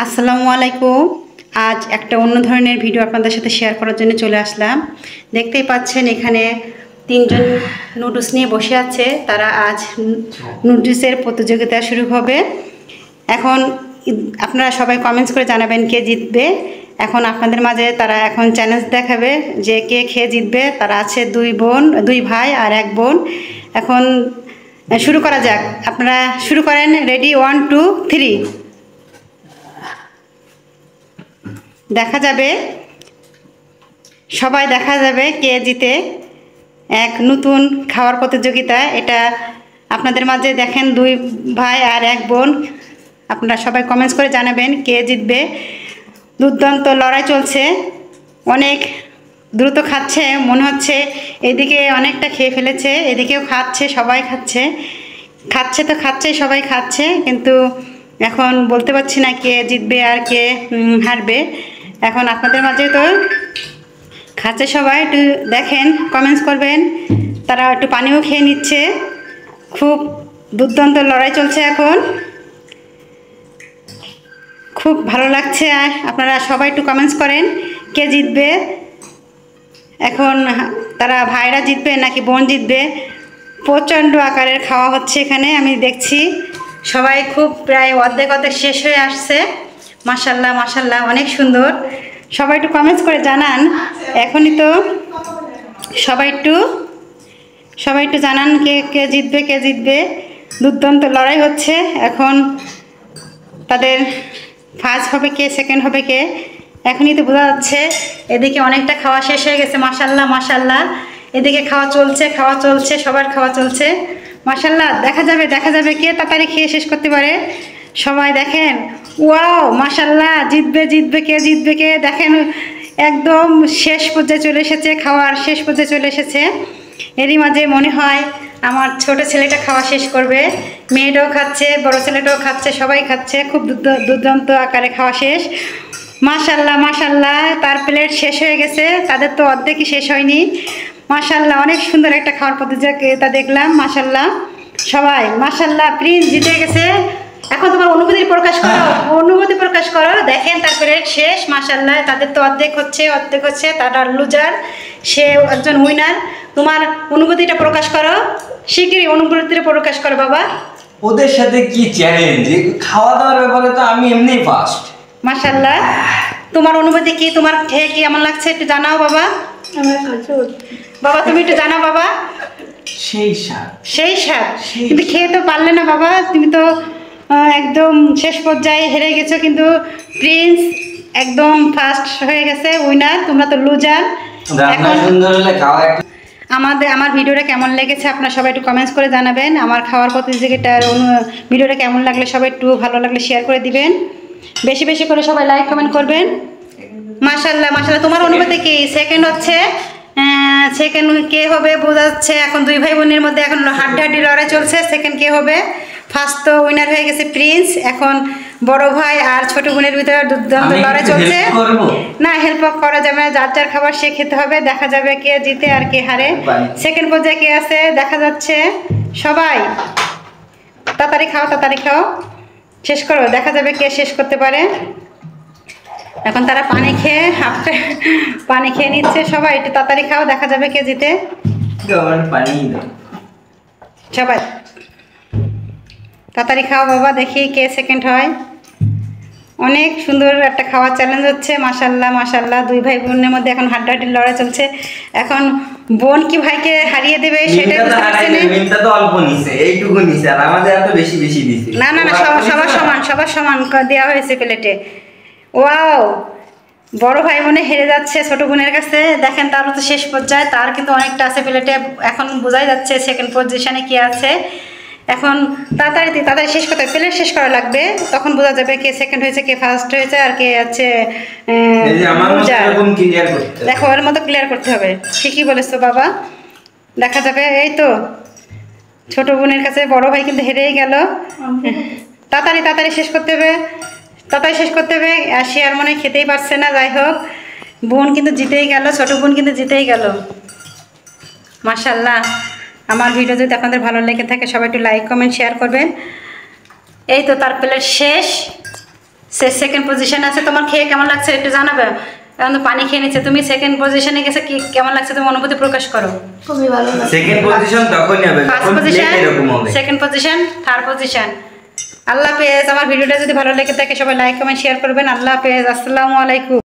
আসসালামু আলাইকুম। আজ একটা অন্য ধরনের ভিডিও আপনাদের সাথে শেয়ার করার জন্য চলে আসলাম। দেখতেই পাচ্ছেন এখানে তিনজন নুডলস নিয়ে বসে আছে। তারা আজ নুডলসের প্রতিযোগিতা শুরু হবে। এখন আপনারা সবাই কমেন্টস করে জানাবেন কে জিতবে। এখন আপনাদের মাঝে তারা এখন চ্যালেঞ্জ দেখাবে যে কে খেয়ে জিতবে। তারা আছে দুই ভাই আর এক বোন। এখন শুরু করা যাক। আপনারা শুরু করেন। রেডি, 1 2 3। দেখা যাবে কে জিতে। এক নতুন খাওয়ার প্রতিযোগিতা এটা আপনাদের মাঝে। দেখেন দুই ভাই আর এক বোন। আপনারা সবাই কমেন্টস করে জানাবেন কে জিতবে। দুর্দান্ত লড়াই চলছে। অনেক দ্রুত খাচ্ছে মনে হচ্ছে। এদিকে অনেকটা খেয়ে ফেলেছে, এদিকেও খাচ্ছে, সবাই খাচ্ছে সবাই খাচ্ছে, কিন্তু এখন বলতে পারছি না কে জিতবে আর কে হারবে। এখন আপনাদের মাঝে তো খাচ্ছে সবাই, একটু দেখেন, কমেন্টস করবেন। তারা একটু পানিও খেয়ে নিচ্ছে। খুব দুর্দান্ত লড়াই চলছে এখন, খুব ভালো লাগছে। আর আপনারা সবাই একটু কমেন্টস করেন কে জিতবে। এখন তারা ভাইরা জিতবে নাকি বোন জিতবে। প্রচণ্ড আকারের খাওয়া হচ্ছে এখানে, আমি দেখছি সবাই খুব প্রায় অর্ধেক শেষ হয়ে আসছে। মাশাল্লাহ মাশাল্লাহ, অনেক সুন্দর। সবাই একটু কমেন্টস করে জানান। এখনই তো সবাই একটু জানান কে জিতবে। দুর্দান্ত লড়াই হচ্ছে এখন। তাদের ফার্স্ট হবে কে, সেকেন্ড হবে কে, এখনই তো বোঝা যাচ্ছে। এদিকে অনেকটা খাওয়া শেষ হয়ে গেছে। মাশাল্লাহ মাশাল্লাহ, এদিকে খাওয়া চলছে, সবার খাওয়া চলছে। মাশাল্লাহ, দেখা যাবে কে তাড়াতাড়ি খেয়ে শেষ করতে পারে। সবাই দেখেন, ওয়াও মাশাল্লাহ, কে জিতবে কে দেখেন। একদম শেষ পর্যায়ে চলে এসেছে, খাওয়ার শেষ পর্যায়ে চলে এসেছে। এরই মাঝে মনে হয় আমার ছোট ছেলেটা খাওয়া শেষ করবে। মেয়েটাও খাচ্ছে, বড় ছেলেটাও খাচ্ছে, সবাই খাচ্ছে। খুব দুর্দান্ত আকারে খাওয়া শেষ। মাশাল্লাহ মাশাল্লাহ, তার প্লেট শেষ হয়ে গেছে, তাদের তো অর্ধেকই শেষ হয়নি। মাশাল্লাহ, অনেক সুন্দর একটা খাওয়ার প্রতিযোগিতা দেখলাম। মাশাল্লাহ সবাই, মাশাল্লাহ, প্রিন্স জিতে গেছে। এখন তোমার অনুভূতি প্রকাশ করো। দেখেন তার প্লেট শেষ। মাশাল্লাহ, তাদের তো অর্ধেক হচ্ছে, তারা লুজার, সে একজন উইনার। তোমার অনুভূতিটা প্রকাশ করো, শিগগিরই অনুভূতিটা প্রকাশ করো বাবা। ওদের সাথে কি চ্যালেঞ্জ, খাওয়া দাওয়ার ব্যাপারে তো আমি এমনি ফার্স্ট। মাশাল্লাহ, তোমার অনুভূতি কি, তোমার খেয়ে কি এমন লাগছে একটু জানাও বাবা। বাবা তুমি একটু জানাও বাবা। সেই স্বাদ কিন্তু খেয়ে তো পারলে না বাবা, তুমি তো একদম শেষ পর্যায়ে হেরে গেছো। কিন্তু প্রিন্স একদম ফার্স্ট হয়ে গেছে, উইনার। তোমরা তো লুজার। আমার ভিডিওটা কেমন লেগেছে আপনারা সবাই একটু কমেন্টস করে জানাবেন। আমার খাওয়ার প্রতিযোগিতার ভিডিওটা কেমন লাগলে সবাই একটু ভালো লাগলে শেয়ার করে দিবেন। বেশি বেশি করে সবাই লাইক কমেন্ট করবেন। মাশাল্লাহ মাশাল্লাহ, তোমার অনুভূতি কি? সেকেন্ড কে হবে বোঝা যাচ্ছে। এখন দুই ভাই বোনের মধ্যে এখন হাড্ডাহাড্ডি লড়াই চলছে। সেকেন্ড কে হবে? ফার্স্ট তো উইনার হয়ে গেছে প্রিন্স। এখন বড় ভাই আর ছোট বোনের ভিতরে দুর্দান্ত লড়াই চলছে। না, হেল্প করা যাবে না, যার খাবার সে খেতে হবে। দেখা যাবে কে জিতে আর কে হারে। সেকেন্ড পর্যায়ে কে আছে দেখা যাচ্ছে। সবাই তাড়াতাড়ি খাও, শেষ করো। দেখা যাবে কে শেষ করতে পারে। এখন তারা পানি খেয়ে নিচ্ছে। সবাই একটু তাড়াতাড়ি খাও, দেখা যাবে কে জিতে। সবাই তাড়াতাড়ি খাও বাবা, দেখি কে সেকেন্ড হয়। অনেক সুন্দর একটা খাওয়ার চ্যালেঞ্জ হচ্ছে। মাশাল্লাহ মাশাল্লাহ, দুই ভাই বোনের মধ্যে এখন হাড্ডাহাড্ডি লড়াই চলছে। এখন বোন কি ভাইকে হারিয়ে দেবে সেটাই বুঝতে পারছি না। না না না, সবার সমান দেওয়া হয়েছে প্লেটে। ওয়াও, বড় ভাই বোনে হেরে যাচ্ছে ছোট বোনের কাছে। দেখেন তারও তো শেষ পর্যায়ে, তার কিন্তু অনেকটা আছে প্লেটে। এখন বোঝাই যাচ্ছে সেকেন্ড পজিশনে কি আছে। এখন তাড়াতাড়ি শেষ করতে হবে, প্লেট শেষ করা লাগবে। তখন বোঝা যাবে কে সেকেন্ড হয়েছে, কে ফার্স্ট হয়েছে, আর কে আছে। দেখো, ওর মতো ক্লিয়ার করতে হবে। ঠিকই বলেছো বাবা, দেখা যাবে। এই তো ছোট বোনের কাছে বড় ভাই কিন্তু হেরেই গেল। তাড়াতাড়ি শেষ করতে হবে। আর সে আর মনে হয় খেতেই পারছে না। যাই হোক, বোন কিন্তু জিতেই গেল, ছোট বোন কিন্তু জিতেই গেল। মাশাল্লাহ, আমার ভিডিও যদি আপনাদের ভালো লেগে থাকে সবাই একটু লাইক কমেন্ট শেয়ার করবেন। এই তো তার প্লেট শেষ। সে সেকেন্ড পজিশন আছে। তোমার খেয়ে কেমন লাগছে একটু জানাবে। এখন তো পানি খেয়ে নিচ্ছে, তুমি সেকেন্ড পজিশনে গেছে, কি কেমন লাগছে তুমি অনুভূতি প্রকাশ করো। খুবই ভালো লাগছে। সেকেন্ড পজিশন তখনই হবে ফার্স্ট যখন পজিশন, প্লেট এরকম হবে। Second position, third position. আল্লাহ হাফেজ। আমার ভিডিওটা যদি ভালো লেগে থাকে সবাই লাইক কমেন্ট শেয়ার করবেন। আল্লাহ হাফেজ, আসসালামু আলাইকুম।